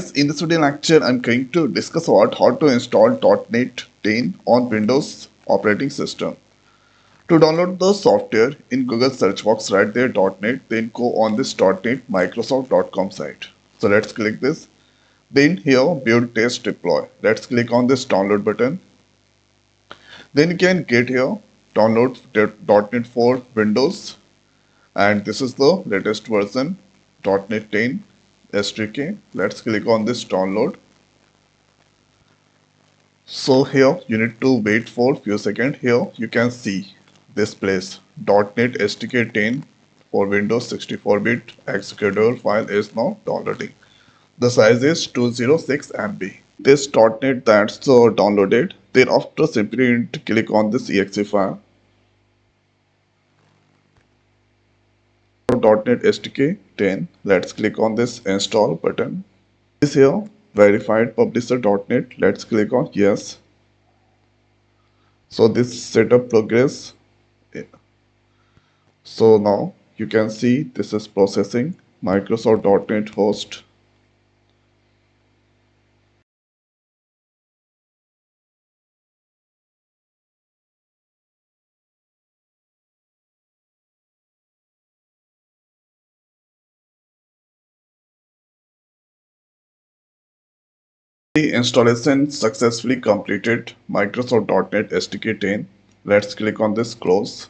In this video lecture, I'm going to discuss about how to install .NET 10 on Windows operating system. To download the software, in Google search box write there .NET, then go on this .NET Microsoft.com site. So let's click this. Then here build test deploy. Let's click on this download button. Then you can get here download .NET for Windows, and this is the latest version .NET 10 SDK. Let's click on this download. So here you need to wait for few seconds. Here you can see this place .NET SDK 10 for Windows 64-bit executable file is now downloading. The size is 206 MB. This .NET that's downloaded. Then after simply need to click on this exe file. For .NET SDK 10, let's click on this install button. This here verified publisher.net. Let's click on yes. So this setup progress. So now you can see this is processing Microsoft.NET host. The installation successfully completed Microsoft.NET SDK 10. Let's click on this close.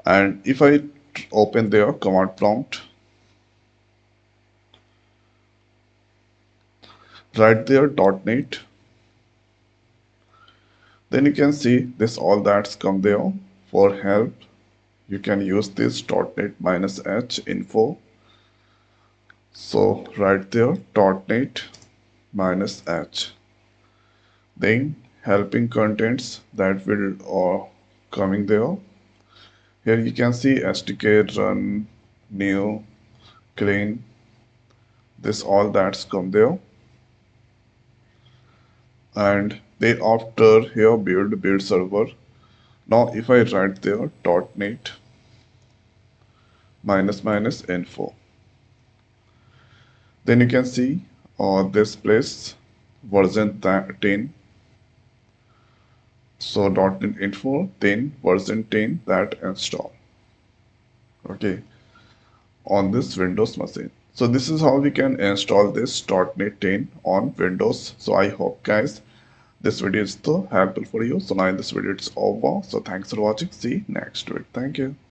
And if I open their command prompt, write there .NET. Then you can see this all that's come there. For help, you can use this .NET-h info. So write there .NET-h. Then helping contents that will coming there. Here you can see SDK run new clean. This all that's come there. And then after here build server. Now if I write there .NET -info, then you can see this place version 10. So .NET info, then version 10 that install. Okay, on this Windows machine. So this is how we can install this .NET 10 on Windows. So I hope guys this video is helpful for you. So now in this video it's over. So thanks for watching. See you next week. Thank you.